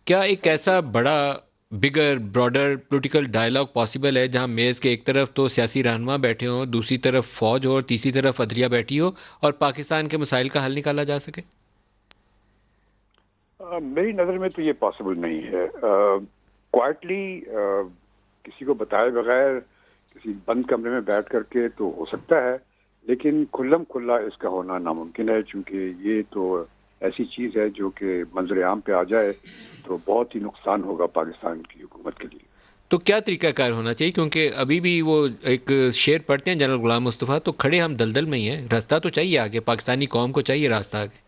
کیا ایک ایسا بڑا بگر براڈر پولیٹیکل ڈائلاگ پاسبل ہے جہاں میز کے ایک طرف تو سیاسی رہنما بیٹھے ہوں، دوسری طرف فوج ہو اور تیسری طرف عدلیہ بیٹھی ہو، اور پاکستان کے مسائل کا حل نکالا جا سکے؟ میری نظر میں تو یہ پاسبل نہیں ہے. کوائٹلی کسی کو بتائے بغیر کسی بند کمرے میں بیٹھ کر کے تو ہو سکتا ہے، لیکن کھلم کھلا اس کا ہونا ناممکن ہے، چونکہ یہ تو ایسی چیز ہے جو کہ منظر عام پہ آ جائے تو بہت ہی نقصان ہوگا پاکستان کی حکومت کے لیے. تو کیا طریقہ کار ہونا چاہیے؟ کیونکہ ابھی بھی وہ ایک شعر پڑھتے ہیں جنرل غلام مصطفیٰ، تو کھڑے ہم دلدل میں ہی ہیں، راستہ تو چاہیے آگے، پاکستانی قوم کو چاہیے راستہ آگے.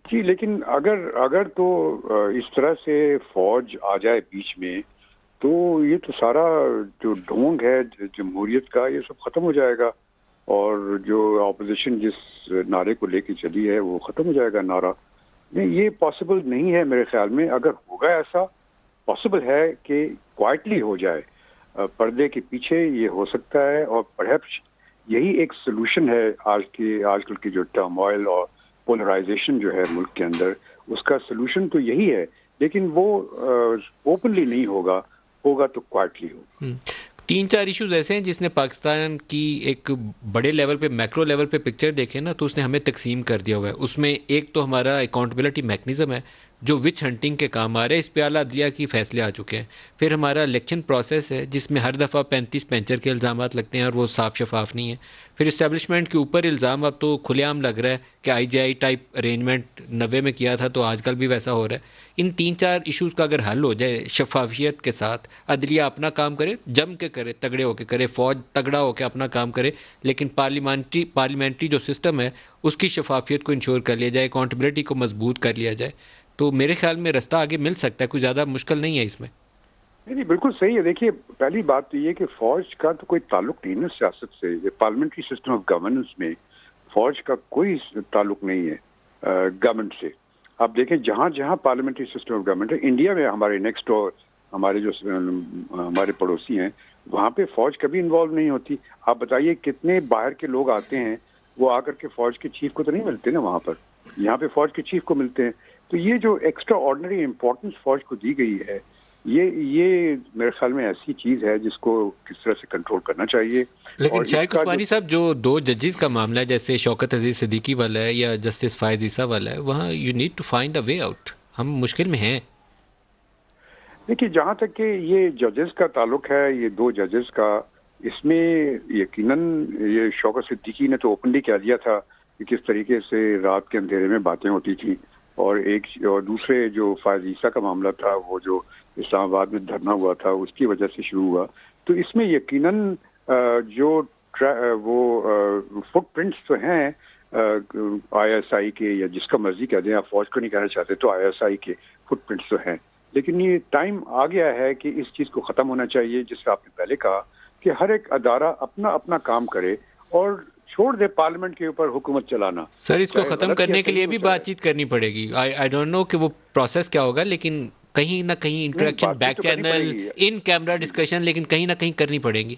جی، لیکن اگر تو اس طرح سے فوج آ جائے بیچ میں تو یہ تو سارا جو ڈھونگ ہے جمہوریت کا یہ سب ختم ہو جائے گا، اور جو اپوزیشن جس نعرے کو لے کے چلی ہے وہ ختم ہو جائے گا نعرہ. نہیں، یہ پاسبل نہیں ہے میرے خیال میں. اگر ہوگا ایسا پاسبل ہے کہ کوائٹلی ہو جائے، پردے کے پیچھے یہ ہو سکتا ہے، اور پرہیپس یہی ایک سلوشن ہے آج کل کی جو ٹرموائل اور پولرائزیشن جو ہے ملک کے اندر، اس کا سلوشن تو یہی ہے. لیکن وہ اوپنلی نہیں ہوگا تو کوائٹلی ہوگا. تین چار ایشوز ایسے ہیں جس نے پاکستان کی ایک بڑے لیول پہ، میکرو لیول پہ پکچر دیکھے نا، تو اس نے ہمیں تقسیم کر دیا ہوا ہے. اس میں ایک تو ہمارا اکاؤنٹیبلٹی میکنزم ہے جو وچ ہنٹنگ کے کام آ رہے ہیں، اس پہ اعلیٰ عدلیہ کی فیصلے آ چکے ہیں. پھر ہمارا الیکشن پروسیس ہے جس میں ہر دفعہ 35 کے الزامات لگتے ہیں اور وہ صاف شفاف نہیں ہیں. پھر اسٹیبلشمنٹ کے اوپر الزام اب تو کھلے عام لگ رہا ہے کہ آئی جے آئی ٹائپ ارینجمنٹ 90 میں کیا تھا تو آج کل بھی ویسا ہو رہا ہے. ان تین چار ایشوز کا اگر حل ہو جائے شفافیت کے ساتھ، عدلیہ اپنا کام کرے، جم کے کرے، تگڑے ہو کے کرے، فوج تگڑا ہو کے اپنا کام کرے، لیکن پارلیمنٹری جو سسٹم ہے اس کی شفافیت کو انشور کر لیا جائے، اکاؤنٹیبلٹی کو مضبوط کر لیا جائے، تو میرے خیال میں رستہ آگے مل سکتا ہے. کوئی زیادہ مشکل نہیں ہے اس میں. نہیں، بالکل صحیح ہے. دیکھیے، پہلی بات تو یہ کہ فوج کا تو کوئی تعلق نہیں نا سیاست سے. پارلیمنٹری سسٹم آف گورننس میں فوج کا کوئی تعلق نہیں ہے گورنمنٹ سے. آپ دیکھیں جہاں جہاں پارلیمنٹری سسٹم آف گورنمنٹ ہے، انڈیا میں ہمارے نیکسٹ ڈور ہمارے جو ہمارے پڑوسی ہیں، وہاں پہ فوج کبھی انوالو نہیں ہوتی. آپ بتائیے کتنے باہر کے لوگ آتے ہیں، وہ آ کر کے فوج کے چیف کو تو نہیں ملتے نا وہاں پر، یہاں پہ فوج کے چیف کو ملتے ہیں. تو یہ جو ایکسٹرا آرڈنری امپورٹنس فوج کو دی گئی ہے، یہ میرے خیال میں ایسی چیز ہے جس کو کس طرح سے کنٹرول کرنا چاہیے. لیکن اور اس شاہد کا جو عثمانی صاحب، جو دو ججز کا معاملہ ہے جیسے شوکت عزیز صدیقی والا ہے یا جسٹس فائز عیسیٰ والا ہے، وہاں you need to find a way out. ہم مشکل میں ہیں. دیکھیے، جہاں تک کہ یہ ججز کا تعلق ہے، یہ دو ججز کا، اس میں یقیناً یہ شوکت صدیقی نے تو اوپنلی کہہ دیا تھا کہ کس طریقے سے رات کے اندھیرے میں باتیں ہوتی تھیں، اور دوسرے جو فائز عیسیٰ کا معاملہ تھا، وہ جو اسلام آباد میں دھرنا ہوا تھا اس کی وجہ سے شروع ہوا. تو اس میں یقیناً جو وہ فٹ پرنٹس تو ہیں آئی ایس آئی کے، یا جس کا مرضی کہہ دیں، آپ فوج کو نہیں کہنا چاہتے تو آئی ایس آئی کے فٹ پرنٹس تو ہیں. لیکن یہ ٹائم آ گیا ہے کہ اس چیز کو ختم ہونا چاہیے، جس سے آپ نے پہلے کہا کہ ہر ایک ادارہ اپنا اپنا کام کرے اور چھوڑ دے پارلیمنٹ کے اوپر حکومت چلانا. سر، اس کو چاہے ختم غلط یا کرنے کے صحیح لیے ہو بھی چاہے. بات چیت کرنی پڑے گی. آئی ڈونٹ نو کہ وہ پروسیس کیا ہوگا، لیکن کہیں نہ کہیں نہیں، انٹریکشن، بات چیت بیک تو کرنی پڑے چینل، گی. ان کیمرہ جی جی ڈسکشن، لیکن کہیں نہ کہیں کرنی پڑے گی.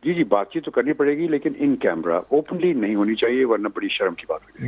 جی بات چیت تو کرنی پڑے گی، لیکن ان کیمرہ اوپنلی نہیں ہونی چاہیے، ورنہ بڑی شرم کی بات ہو جائے گی.